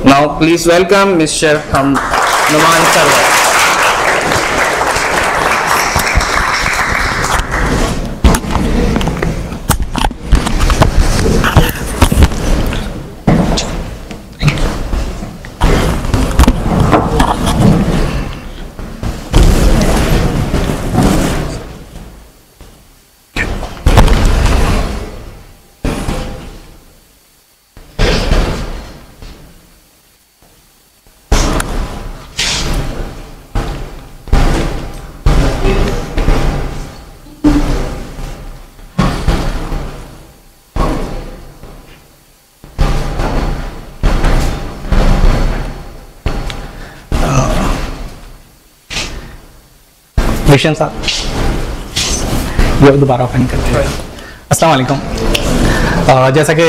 Now please welcome Mr. Numan Sarwar. Vishan साहब ये दोबारा ओपन करते हैं। अस्सलाम वालेकुम। जैसा कि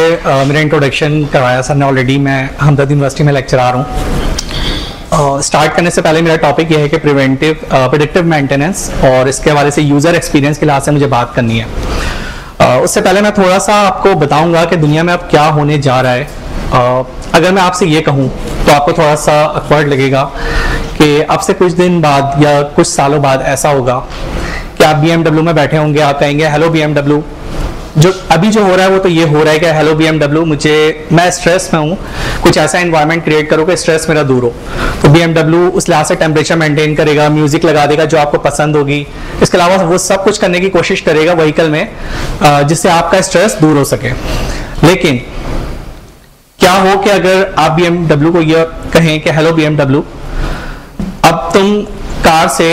मेरा इंट्रोडक्शन करवाया सर ने ऑलरेडी, मैं हमदर्द यूनिवर्सिटी में लेक्चरर हूँ। स्टार्ट करने से पहले मेरा टॉपिक ये है कि प्रिडिक्टिव मेंटेनेंस और इसके हवाले से यूज़र एक्सपीरियंस के लिहाज से मुझे बात करनी है। उससे पहले मैं थोड़ा सा आपको बताऊंगा कि दुनिया में अब क्या होने जा रहा है। अगर मैं आपसे ये कहूँ तो आपको थोड़ा सा awkward लगेगा कि अब से कुछ दिन बाद या कुछ सालों बाद ऐसा होगा कि आप BMW में बैठे होंगे, आप कहेंगे हेलो BMW। जो अभी जो हो रहा है वो तो ये हो रहा है कि हेलो BMW, मैं स्ट्रेस में हूँ, कुछ ऐसा एनवायरनमेंट क्रिएट करो कि स्ट्रेस मेरा दूर हो। तो BMW उस लिहाज से टेम्परेचर मेंटेन करेगा, म्यूजिक लगा देगा जो आपको पसंद होगी। इसके अलावा वो सब कुछ करने की कोशिश करेगा व्हीकल में जिससे आपका स्ट्रेस दूर हो सके। लेकिन क्या हो कि अगर आप BMW को यह कहें कि हेलो BMW, अब तुम कार से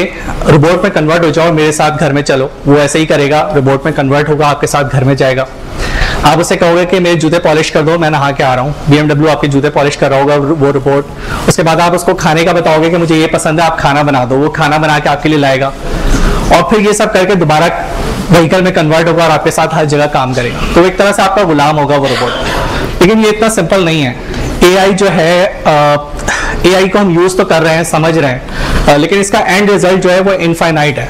रोबोट में कन्वर्ट हो जाओ, मेरे साथ घर में चलो। वो ऐसे ही करेगा, रोबोट में कन्वर्ट होगा, आपके साथ घर में जाएगा। आप उसे कहोगे कि मेरे जूते पॉलिश कर दो, मैं नहा के आ रहा हूँ। BMW आपके जूते पॉलिश कर रहा होगा वो रोबोट। उसके बाद आप उसको खाने का बताओगे कि मुझे ये पसंद है, आप खाना बना दो, वो खाना बना के आपके लिए लाएगा। और फिर ये सब करके दोबारा व्हीकल में कन्वर्ट होगा और आपके साथ हर जगह काम करेगा। तो एक तरह से आपका गुलाम होगा वो रोबोट। लेकिन ये इतना सिंपल नहीं है। AI जो है, AI को हम यूज तो कर रहे हैं, समझ रहे हैं, लेकिन इसका एंड रिजल्ट जो है वो इनफाइनाइट है।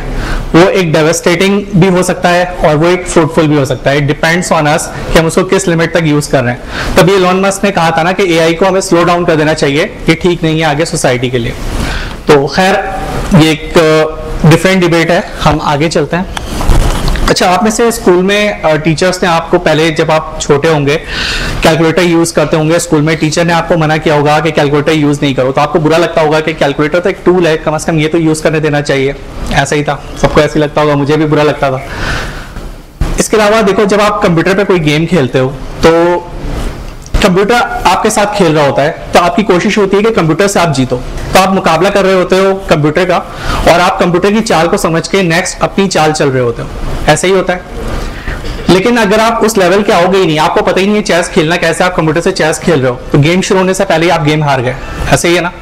वो एक डेवास्टेटिंग भी हो सकता है और वो एक फ्रूटफुल भी हो सकता है। इट डिपेंड्स ऑन अस कि हम उसको किस लिमिट तक यूज कर रहे हैं। तभी एलोन मस्क ने कहा था ना कि AI को हमें स्लो डाउन कर देना चाहिए, ये ठीक नहीं है आगे सोसाइटी के लिए। तो खैर ये एक डिफरेंट डिबेट है, हम आगे चलते हैं। अच्छा, आप में से स्कूल में टीचर्स ने आपको पहले, जब आप छोटे होंगे, कैलकुलेटर यूज करते होंगे, स्कूल में टीचर ने आपको मना किया होगा कि कैलकुलेटर यूज नहीं करो। तो आपको बुरा लगता होगा कि कैलकुलेटर तो एक टूल है, कम से कम ये तो यूज करने देना चाहिए। ऐसा ही था, सबको ऐसे ही लगता होगा, मुझे भी बुरा लगता था। इसके अलावा देखो, जब आप कंप्यूटर पे कोई गेम खेलते हो तो कंप्यूटर आपके साथ खेल रहा होता है, तो आपकी कोशिश होती है कि कंप्यूटर से आप जीतो। तो आप मुकाबला कर रहे होते हो कंप्यूटर का, और आप कंप्यूटर की चाल को समझ के नेक्स्ट अपनी चाल चल रहे होते हो। ऐसे ही होता है। लेकिन अगर आप उस लेवल के आओगे ही नहीं, आपको पता ही नहीं है चेस खेलना कैसे, आप कंप्यूटर से चेस खेल रहे हो, तो गेम शुरू होने से पहले ही आप गेम हार गए। ऐसे ही है ना।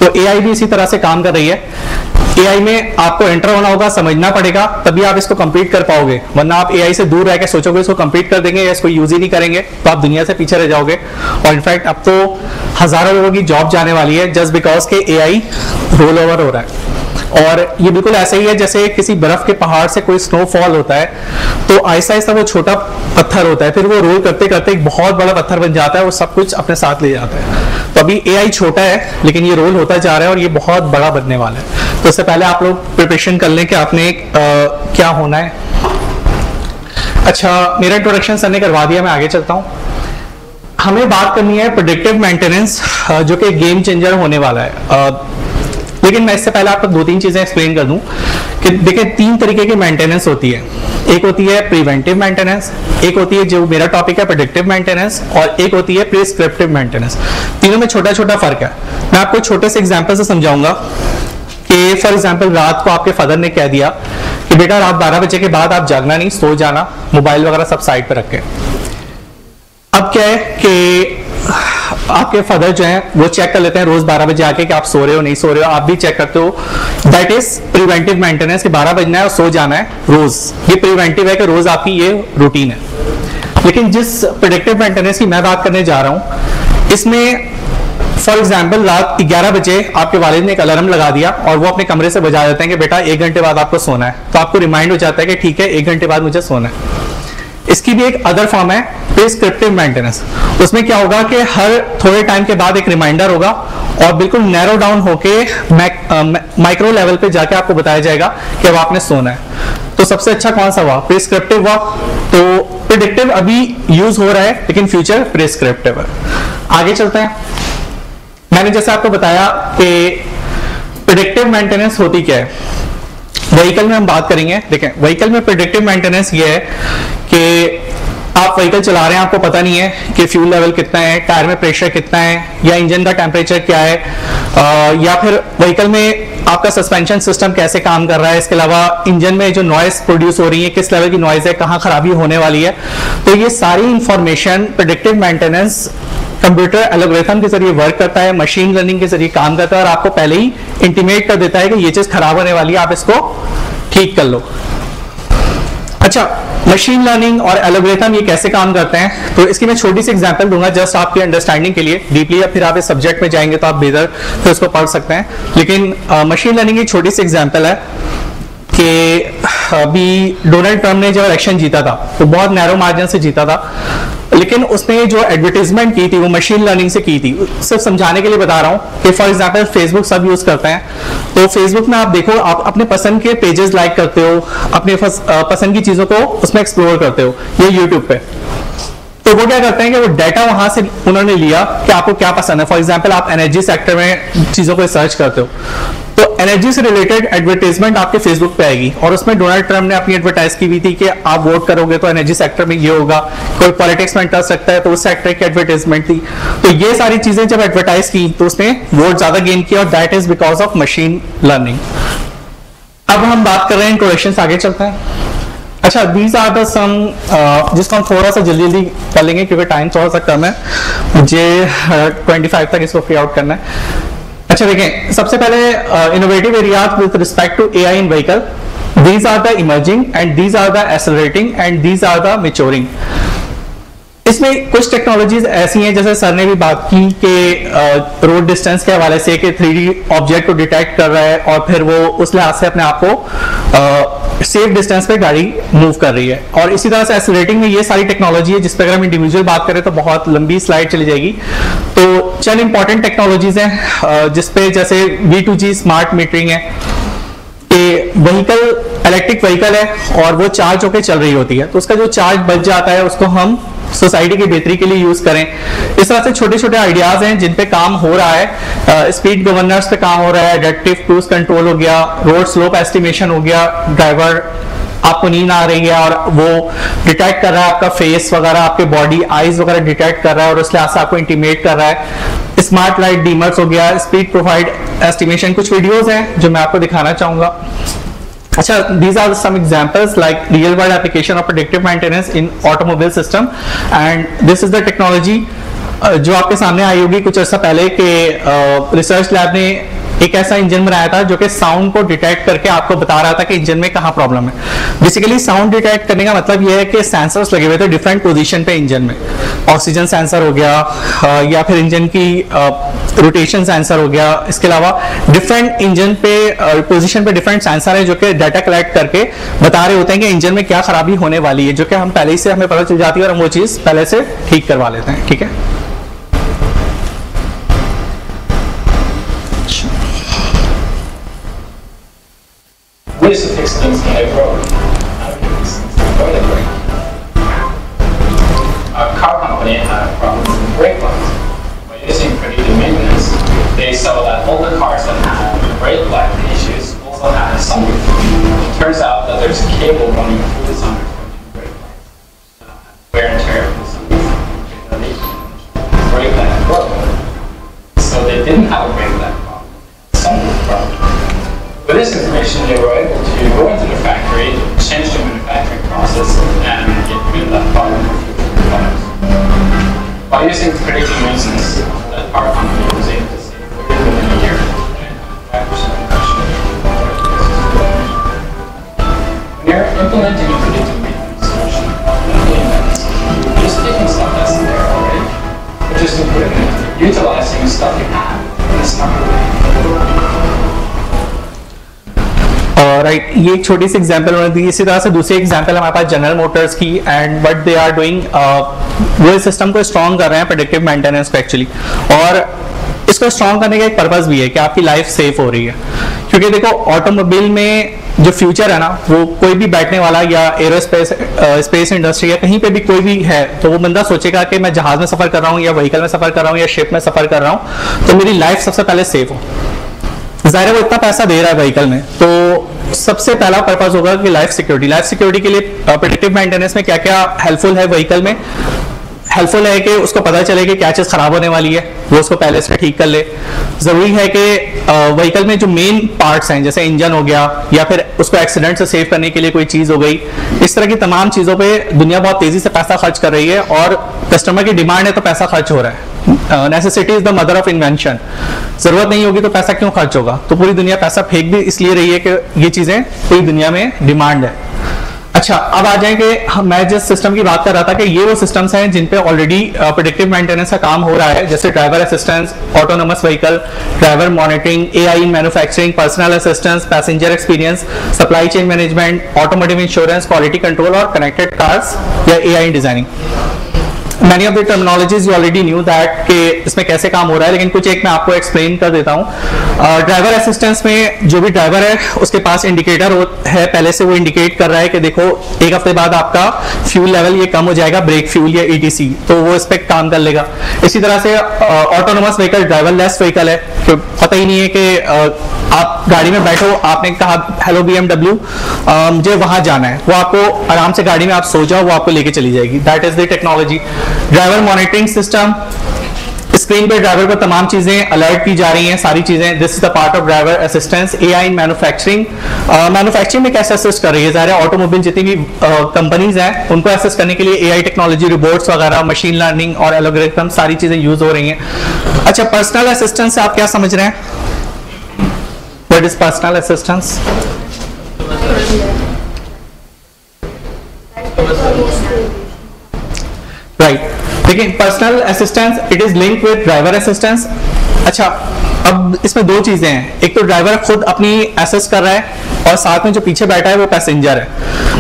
तो AI भी इसी तरह से काम कर रही है। AI में आपको एंटर होना होगा, समझना पड़ेगा, तभी आप इसको कंप्लीट कर पाओगे। वरना आप AI से दूर रह के सोचोगे इसको कंप्लीट कर देंगे या इसको यूज ही नहीं करेंगे, तो आप दुनिया से पीछे रह जाओगे। और इनफैक्ट अब तो हजारों लोगों की जॉब जाने वाली है जस्ट बिकॉज के AI रोल ओवर हो रहा है। और ये बिल्कुल ऐसा ही है जैसे किसी बर्फ के पहाड़ से कोई स्नोफॉल होता है, तो आहिस्ता आहिस्ता वो छोटा पत्थर होता है, फिर वो रोल करते करते एक बहुत बड़ा पत्थर बन जाता है, वो सब कुछ अपने साथ ले जाता है। तो अभी AI छोटा है, लेकिन ये रोल होता जा रहा है और ये बहुत बड़ा बनने वाला है। तो इससे पहले आप लोग प्रिपरेशन कर लें कि आपने क्या होना है। अच्छा, मेरा इंट्रोडक्शन सर ने करवा दिया, मैं आगे चलता हूँ। हमें बात करनी है प्रेडिक्टिव मेंटेनेंस, जो कि गेम चेंजर होने वाला है। लेकिन मैं इससे पहले आपको दो तीन चीजें एक्सप्लेन कर दूं कि देखिए, तीन तरीके की मेंटेनेंस होती है। एक होती है प्रिवेंटिव मेंटेनेंस, एक होती है जो मेरा टॉपिक है प्रेडिक्टिव मेंटेनेंस, और एक होती है प्रिस्क्रिप्टिव मेंटेनेंस। तीनों में छोटा छोटा फर्क है। मैं आपको छोटे से एग्जांपल से समझाऊंगा कि फॉर एग्जांपल रात को आपके फादर ने कह दिया कि बेटा रात 12 बजे के बाद आप जागना नहीं, सो जाना, मोबाइल वगैरह सब साइड पर रख के। अब क्या है कि आपके फादर जो है वो चेक कर लेते हैं रोज 12 बजे आके कि आप सो रहे हो नहीं सो रहे हो, आप भी चेक करते हो। दैट इज प्रिवेंटिव मेंटेनेंस कि 12 बजना है और सो जाना है रोज। ये प्रिवेंटिव है कि रोज आपकी ये रूटीन है। लेकिन जिस प्रेडिक्टिव मेंटेनेंस की मैं बात करने जा रहा हूं, इसमें फॉर एग्जाम्पल रात 11 बजे आपके वालिद ने एक अलार्म लगा दिया और वो अपने कमरे से बजा देते हैं कि बेटा 1 घंटे बाद आपको सोना है। तो आपको रिमाइंड हो जाता है कि ठीक है 1 घंटे बाद मुझे सोना है। इसकी भी एक अदर फॉर्म है प्रिस्क्रिप्टिव मेंटेनेंस। उसमें क्या होगा कि हर थोड़े टाइम के बाद एक रिमाइंडर होगा और बिल्कुल नैरो डाउन होके माइक्रो लेवल पे जाके आपको बताया जाएगा कि अब आपने सोना है। तो सबसे अच्छा कौन सा हुआ? प्रिस्क्रिप्टिव हुआ। तो प्रेडिक्टिव अभी यूज हो रहा है लेकिन फ्यूचर प्रिस्क्रिप्टिव है। आगे चलते हैं। मैंने जैसे आपको बताया कि प्रेडिक्टिव मेंटेनेंस होती क्या है। व्हीकल में हम बात करेंगे। देखें, व्हीकल में प्रेडिक्टिव मेंटेनेंस ये है कि आप व्हीकल चला रहे हैं, आपको पता नहीं है कि फ्यूल लेवल कितना है, टायर में प्रेशर कितना है, या इंजन का टेम्परेचर क्या है, या फिर व्हीकल में आपका सस्पेंशन सिस्टम कैसे काम कर रहा है, इसके अलावा इंजन में जो नॉइस प्रोड्यूस हो रही है किस लेवल की नॉइस है, कहाँ खराबी होने वाली है। तो ये सारी information predictive maintenance computer algorithm के जरिए वर्क करता है, मशीन लर्निंग के जरिए काम करता है और आपको पहले ही इंटीमेट कर देता है कि ये चीज खराब होने वाली है, आप इसको ठीक कर लो। अच्छा, मशीन लर्निंग और एल्गोरिथम ये कैसे काम करते हैं, तो इसकी मैं छोटी सी एग्जांपल दूंगा जस्ट आपकी अंडरस्टैंडिंग के लिए। डीपली या फिर आप इस सब्जेक्ट में जाएंगे तो आप बेहतर फिर उसको पढ़ सकते हैं। लेकिन मशीन लर्निंग की छोटी सी एग्जांपल है कि अभी डोनाल्ड ट्रम्प ने जब इलेक्शन जीता था तो बहुत नैरो मार्जिन से जीता था, लेकिन उसने जो एडवर्टीजमेंट की थी वो मशीन लर्निंग से की थी। सिर्फ समझाने के लिए बता रहा हूँ कि फॉर एग्जांपल फेसबुक सब यूज करते हैं, तो फेसबुक में आप देखो, आप अपने पसंद के पेजेस लाइक करते हो, अपने पसंद की चीजों को उसमें एक्सप्लोर करते हो, ये यूट्यूब पे। तो वो क्या करते हैं कि वो डाटा वहां से उन्होंने लिया कि आपको क्या पसंद है। फॉर एग्जांपल आप एनर्जी सेक्टर में चीजों को सर्च करते हो, तो एनर्जी से रिलेटेड एडवर्टाइजमेंट आपके फेसबुक पे आएगी और उसमें डोनाल्ड ट्रम्प ने अपनी एडवर्टाइज की हुई थी कि आप वोट करोगे तो एनर्जी सेक्टर में ये होगा, कोई पॉलिटिक्स में इंटरेस्ट रखता है तो उस सेक्टर की एडवर्टाइजमेंट थी। तो ये सारी चीजें जब एडवर्टाइज की तो उसने वोट ज्यादा गेन किया और that is because of machine learning. अब हम बात कर रहे हैं इंट्रोडक्शन, आगे चलते हैं। अच्छा, दीज आर द सम जिसको हम थोड़ा सा जल्दी जल्दी कर लेंगे क्योंकि टाइम थोड़ा सा कम है, मुझे 25 तक इसको फ्री आउट करना है। अच्छा देखें, सबसे पहले innovative areas with respect to AI in vehicle, these are the emerging and these are the accelerating and these are the maturing. इसमें कुछ टेक्नोलॉजीज ऐसी हैं, जैसे सर ने भी बात की कि रोड डिस्टेंस के हवाले से कि 3D ऑब्जेक्ट को डिटेक्ट कर रहा है और फिर वो उस लिहाज से अपने आप को सेफ डिस्टेंस पे गाड़ी मूव कर रही है। और इसी तरह से एक्सेलरेटिंग में ये सारी टेक्नोलॉजी है जिस पर अगर हम इंडिविजुअल बात करें तो बहुत लंबी स्लाइड चली जाएगी। तो चंद इंपॉर्टेंट टेक्नोलॉजीज हैं जिसपे जैसे V2G स्मार्ट मीटरिंग है, व्हीकल इलेक्ट्रिक व्हीकल है और वो चार्ज होकर चल रही होती है, तो उसका जो चार्ज बच जाता है उसको हम सोसाइटी की बेहतरी के लिए यूज करें। इस तरह से छोटे छोटे आइडियाज हैं जिन पे काम हो रहा है। स्पीड गवर्नर्स पे काम हो रहा है, एडेप्टिव क्रूज कंट्रोल हो गया, रोड स्लोप एस्टिमेशन हो गया, ड्राइवर आपको नींद आ रही है और वो डिटेक्ट कर रहा है आपका फेस वगैरह, आपके बॉडी आईज वगैरह डिटेक्ट कर रहा है और उस लिहाज से आपको इंटीमेट कर रहा है। स्मार्ट लाइट डीमर्स हो गया, स्पीड प्रोफाइल एस्टिमेशन। कुछ वीडियोस हैं जो मैं आपको दिखाना चाहूंगा। अच्छा, these are some examples like real world application of predictive maintenance in automobile system and this is the technology जो आपके सामने आई होगी कुछ अर्सा पहले के रिसर्च लैब ने एक ऐसा इंजन बनाया था जो कि साउंड को डिटेक्ट करके आपको बता रहा था कि इंजन में कहाँ प्रॉब्लम है। बेसिकली साउंड डिटेक्ट करने का मतलब यह है कि सेंसर्स लगे हुए थे डिफरेंट पोजीशन पे इंजन में, ऑक्सीजन सेंसर हो गया या फिर इंजन की रोटेशन सेंसर हो गया। इसके अलावा डिफरेंट इंजन पे पोजीशन पे डिफरेंट सेंसर है जो कि डाटा कलेक्ट करके बता रहे होते हैं कि इंजन में क्या खराबी होने वाली है, जो कि हम पहले ही से हमें पता चल जाती है और हम वो चीज़ पहले से ठीक करवा लेते हैं। ठीक है, We used to fix things when they broke. Now we can fix things before they break. A car company had a problem with the brake lights. By using predictive maintenance, they saw that all the cars that had brake light issues also had a sunroof. It turns out that there's a cable running through the sunroof from the brake lights. Wear and tear of the sunroof. The brake light broke. So they didn't have a brake light problem. Sunroof problem. With this information, they were able to go into the factory, change the manufacturing process, and get rid of that problem for future products. By using predictive maintenance, that car company was able to save $30 million a year and 5% reduction in When you're implementing a predictive maintenance solution, you're just taking stuff that's there already, but just improving it, utilizing stuff you have in a smarter way. Right, ये एक छोटी सी example उन्होंने दी। इसी तरह से दूसरी example हमारे पास जनरल मोटर्स की, and what they are doing, वो इस सिस्टम को स्ट्रॉन्ग कर रहे हैं, प्रेडिक्टिव मेंटेनेंस को एक्चुअली। और इसको स्ट्रॉन्ग करने का एक पर्पस भी है कि आपकी लाइफ सेफ हो रही है, क्योंकि देखो ऑटोमोबाइल में जो फ्यूचर है ना, वो कोई भी बैठने वाला या एरोस्पेस स्पेस इंडस्ट्री या कहीं पे भी कोई भी है, तो वो बंदा सोचेगा कि मैं जहाज में सफर कर रहा हूँ या व्हीकल में सफर कर रहा हूँ या शिप में सफर कर रहा हूँ, तो मेरी लाइफ सबसे पहले सेफ हो। जाहिर है वो इतना पैसा दे रहा है व्हीकल में, तो सबसे पहला पर्पस होगा कि लाइफ सिक्योरिटी। लाइफ सिक्योरिटी के लिए प्रेडिक्टिव मेंटेनेंस में क्या क्या हेल्पफुल है व्हीकल में, हेल्पफुल है कि उसको पता चले कि क्या चीज़ खराब होने वाली है, वो उसको पहले से ठीक कर ले। ज़रूरी है कि व्हीकल में जो मेन पार्ट्स हैं, जैसे इंजन हो गया या फिर उसको एक्सीडेंट से सेव करने के लिए कोई चीज़ हो गई, इस तरह की तमाम चीज़ों पे दुनिया बहुत तेज़ी से पैसा खर्च कर रही है, और कस्टमर की डिमांड है तो पैसा खर्च हो रहा है। Necessity is the mother of invention. ज़रूरत नहीं होगी तो पैसा क्यों खर्च होगा? तो पूरी दुनिया पैसा फेंक भी इसलिए रही है कि ये चीज़ें पूरी दुनिया में डिमांड है। अच्छा, अब आ जाएंगे, मैं जिस सिस्टम की बात कर रहा था कि ये वो सिस्टम्स हैं जिन पे ऑलरेडी प्रेडिक्टिव मेंटेनेंस का काम हो रहा है, जैसे driver assistance, autonomous vehicle, driver monitoring, AI in manufacturing, personal assistance, passenger experience, supply chain management, automotive insurance, quality control और कनेक्टेड कार्स या AI in designing. Many of the terminologies you already knew that कि इसमें कैसे काम हो रहा है, लेकिन कुछ एक मैं आपको एक्सप्लेन कर देता हूँ। ड्राइवर असिस्टेंस में जो भी ड्राइवर है उसके पास इंडिकेटर है, पहले से वो इंडिकेट कर रहा है कि देखो एक हफ्ते बाद आपका फ्यूल लेवल ये कम हो जाएगा, ब्रेक फ्यूल या ईटीसी, तो वो इस पर काम कर लेगा। इसी तरह से autonomous vehicle driver less vehicle है, कि पता ही नहीं है कि आप गाड़ी में बैठो, आपने कहा हेलो BMW मुझे वहां जाना है, वो आपको आराम से गाड़ी में आप सो जाओ, वो आपको लेके चली जाएगी। That is the technology. Driver monitoring system, screen पे ड्राइवर को तमाम चीजें अलर्ट की जा रही हैं, सारी चीजें। This is the part of driver assistance. AI in manufacturing, manufacturing में कैसे असिस्ट कर रही है? ज़ाहिर है ऑटोमोबाइल जितनी भी कंपनीज हैं उनको असिस्ट करने के लिए एआई टेक्नोलॉजी, रोबोट्स वगैरह, मशीन लर्निंग और एल्गोरिथम, सारी चीजें यूज हो रही हैं। अच्छा, पर्सनल असिस्टेंस से आप क्या समझ रहे हैं? What is personal assistance? Right, देखिए personal assistance it is link with driver assistance. अच्छा, अब इसमें दो चीजें हैं, एक तो ड्राइवर खुद अपनी असिस्ट कर रहा है और साथ में जो पीछे बैठा है वो पैसेंजर है,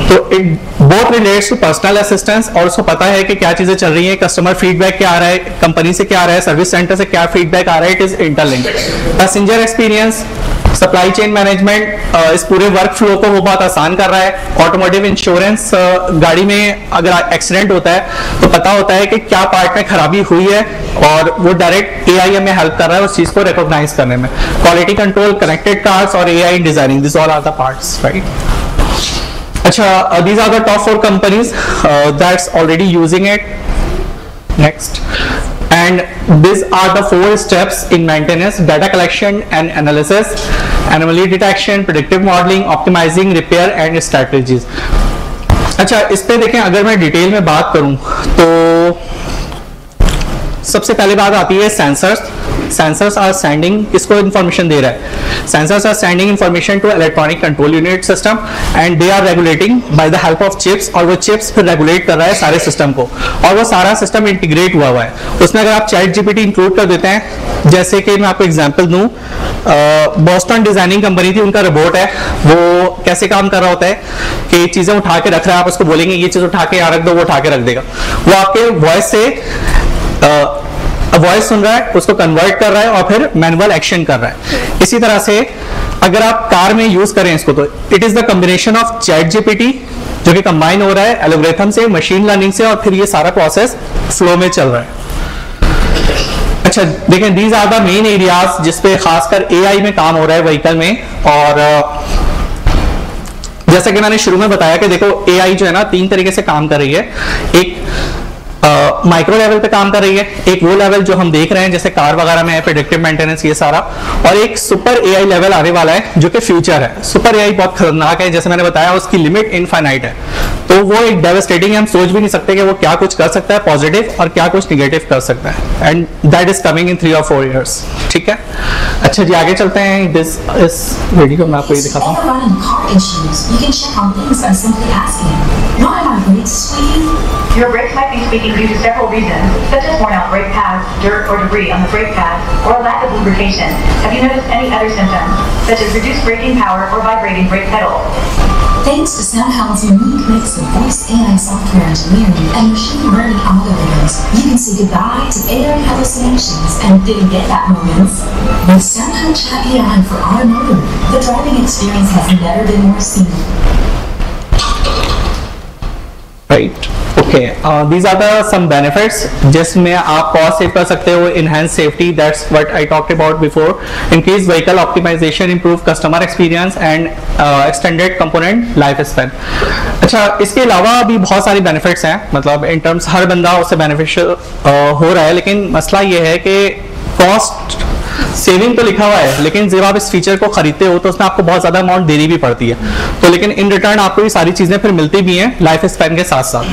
तो it both relates to personal assistance. और उसको पता है कि क्या चीजें चल रही हैं, कस्टमर फीडबैक क्या आ रहा है, कंपनी से क्या आ रहा है, सर्विस सेंटर से क्या फीडबैक आ रहा है, it is interlinked. Passenger experience, supply chain management इस पूरे वर्क फ्लो को वो बहुत आसान कर रहा है। ऑटोमोटिव इंश्योरेंस, गाड़ी में अगर एक्सीडेंट होता है तो पता होता है कि क्या पार्ट में खराबी हुई है, और वो डायरेक्ट एआई में हेल्प कर रहा है उस चीज को रिकॉग्नाइज करने में। क्वालिटी कंट्रोल, कनेक्टेड कार्स और AI in designing, this all are the parts, right. अच्छा, these are the top 4 companies that's already using it. Next, and these are the 4 steps in maintenance: data collection and analysis, anomaly detection, predictive modeling, optimizing, repair and strategies. अच्छा, इस पे देखें, अगर मैं detail में बात करूं तो सबसे पहले बात आती है सेंसर्स। सेंसर्स आर सेंडिंग, किसको इंफॉर्मेशन दे रहा है? Sensors are sending information to electronic control unit system and they are regulating by the help of chips, और वो चिप्स फिर रेगुलेट कर रहा है सारे सिस्टम को, और वो सारा सिस्टम इंटीग्रेट हुआ हुआ है। उसमें अगर आप चैट जीपीटी इंक्लूड कर देते हैं, जैसे कि मैं आपको एग्जांपल दूं, बॉस्टन डिजाइनिंग कंपनी थी, उनका रोबोट है, वो कैसे काम कर रहा होता है कि चीजें उठा के रख रहा है, आप उसको बोलेंगे ये चीज उठा के यहाँ रख दो, वो उठा के रख देगा। वो आपके वॉइस से वॉइस सुन रहा है, उसको कन्वर्ट कर रहा है और फिर मैनुअल एक्शन कर रहा है। इसी तरह से अगर आप कार में यूज करें इसको, तो it is the combination of chat GPT जो कि कंबाइन हो रहा है एल्गोरिथम से, मशीन लर्निंग से, और फिर ये सारा प्रोसेस फ्लो में चल रहा है। अच्छा, देखें, these are the main areas जिसपे खासकर एआई में काम हो रहा है व्हीकल में। और जैसा कि मैंने शुरू में बताया कि देखो एआई जो है ना 3 तरीके से काम कर रही है। एक माइक्रो लेवल पे काम कर रही है, एक वो लेवल जो हम देख रहे हैं जैसे कार वगैरह में है, प्रेडिक्टिव मेंटेनेंस ये सारा, और एक सुपर एआई लेवल आने वाला है जो कि फ्यूचर है। सुपर एआई बहुत खतरनाक है, जैसे मैंने बताया उसकी लिमिट इनफाइनाइट है। तो वो एक डेवास्टेटिंग, हम सोच भी नहीं सकते कि वो क्या कुछ कर सकता है पॉजिटिव और क्या कुछ निगेटिव कर सकता है, and that is coming in 3 or 4 years. ठीक है, अच्छा जी आगे चलते हैं. इस वीडियो में आपको ये दिखाता हूँ. Your brakes might be squeaking due to several reasons, such as worn out brake pads, dirt or debris on the brake pads, or a lack of lubrication. Have you noticed any other symptoms, such as reduced braking power or vibrating brake pedals? Thanks to SoundHound's unique mix of voice AI software engineering and machine learning algorithms, you can say goodbye to AI hallucinations and didn't get that moments. With SoundHound Chat AI for automotive, the driving experience has never been more seamless. Right, okay, these are the some benefits जिसमें आप cost save कर सकते हो, enhance safety, that's what I talked about before, increase vehicle optimization, improve customer experience and extended component life span. अच्छा, इसके अलावा भी बहुत सारी benefits हैं, मतलब in terms हर बंदा उससे beneficial हो रहा है, लेकिन मसला ये है कि कॉस्ट सेविंग तो लिखा हुआ है, लेकिन जब आप इस फीचर को खरीदते हो तो उसमें आपको बहुत ज्यादा अमाउंट देनी भी पड़ती है, तो लेकिन इन रिटर्न आपको ये सारी चीजें फिर मिलती भी हैं लाइफ स्पैन के साथ साथ.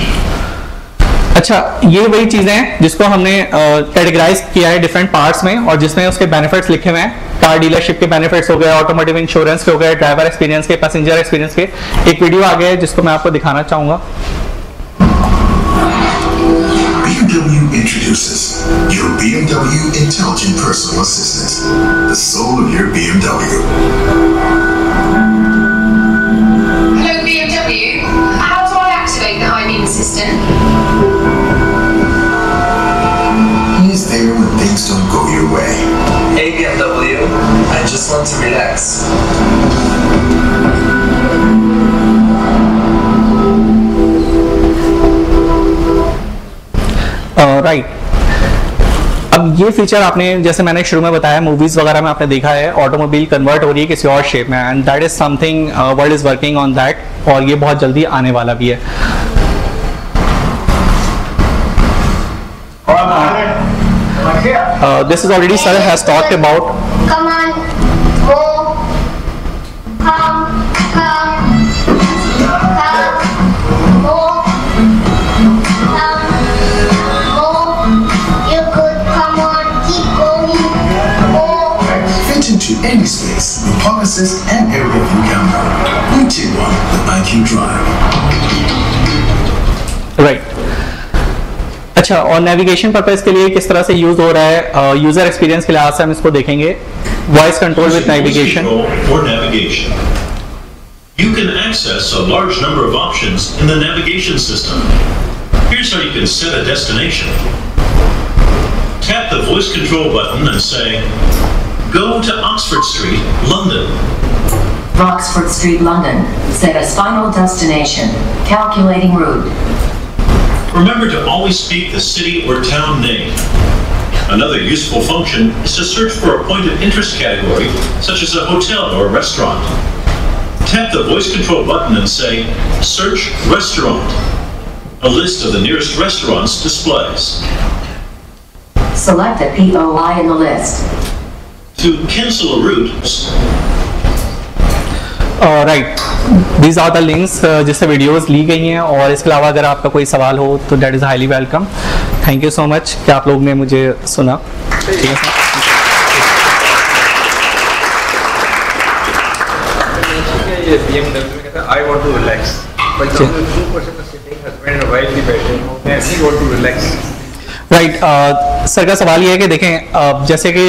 अच्छा, ये वही चीजें हैं जिसको हमने कैटेगराइज किया है डिफरेंट पार्ट्स में, और जिसमें उसके बेनिफिट्स लिखे हुए हैं. कार डीलरशिप के बेनिफिट्स हो गए, ऑटोमोटिव इंश्योरेंस के हो गए, ड्राइवर एक्सपीरियंस के, पैसेंजर एक्सपीरियंस के. एक वीडियो आ गया है जिसको मैं आपको दिखाना चाहूंगा. BMW introduces your BMW Intelligent Personal Assistant, the soul of your BMW. Hello BMW, how do I activate the high beam assistant? He is there when things don't go your way. Hey BMW, I just want to relax. Right, अब ये feature आपने, जैसे मैंने शुरू में बताया, movies वगैरह में आपने देखा है, ऑटोमोबाइल कन्वर्ट हो रही है किसी और शेप में, and that is something world is working on that, और ये बहुत जल्दी आने वाला भी है. This is already sir has talked about. Come on, go, come, go, you could, come on, keep going, go. Fit into any space with Park Assist and Area View Camera. You take one with IQ Drive. Right. अच्छा, और navigation purpose के लिए किस तरह से use हो रहा है, यूजर एक्सपीरियंस के लिहाज से हम इसको देखेंगे. Voice control with navigation. For navigation, you can access a large number of options in the navigation system. Here's how you can set a destination. Tap the voice control button and say, "Go to Oxford Street, London." Oxford Street, London. Set as final destination. Calculating route. Remember to always speak the city or town name. Another useful function is to search for a point of interest category, such as a hotel or a restaurant. Tap the voice control button and say, "Search restaurant." A list of the nearest restaurants displays. Select a POI in the list. To cancel a route, right, these are the links जिससे videos ली गई हैं, और इसके अलावा अगर आपका कोई सवाल हो तो that is highly welcome. Thank you so much कि आप लोग ने मुझे सुना. ठीक है sir. I want to relax. For example, two person is sitting, husband and wife भी बैठे हो, they actually want to relax. Right, sir का सवाल ये है कि देखें, जैसे कि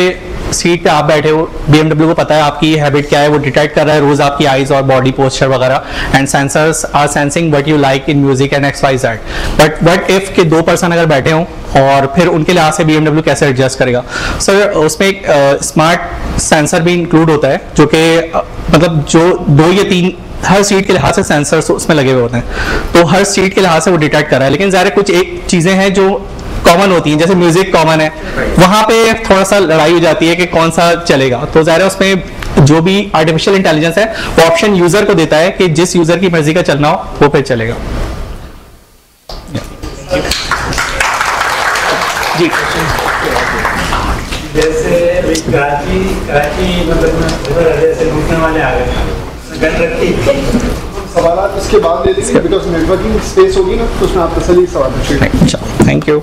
सीट पे आप बैठे हो, BMW को पता है आपकी हैबिट क्या है, वो डिटेक्ट कर रहा है रोज आपकी आईज और बॉडी पोस्चर वगैरह, and sensors are sensing what you like in music and XYZ. But what if के 2 पर्सन अगर बैठे हों, और फिर उनके लिहाज से BMW कैसे एडजस्ट करेगा? सर, उसमें एक स्मार्ट सेंसर भी इंक्लूड होता है, जो कि मतलब जो 2 या 3 हर सीट के लिहाज से सेंसर्स उसमें लगे हुए होते हैं, तो हर सीट के लिहाज से वो डिटेक्ट कर रहा है. लेकिन ज़ाहिर कुछ एक चीज़ें हैं जो कॉमन होती हैं, जैसे म्यूजिक कॉमन है, वहां पे थोड़ा सा लड़ाई हो जाती है कि कौन सा चलेगा. तो ज़ाहिर है उसमें जो भी आर्टिफिशियल इंटेलिजेंस है वो ऑप्शन यूजर को देता है कि जिस यूजर की मर्जी का चलना हो वो फिर चलेगा. जी, जैसे कराची मतलब उधर जैसे लूटने वाले आ गए, गन रखी सवाल इसके बाद ले लेंगे, बिकॉज नेटवर्किंग स्पेस होगी ना, तो उसमें आप तसल्ली सवाल पूछिए। Thank you.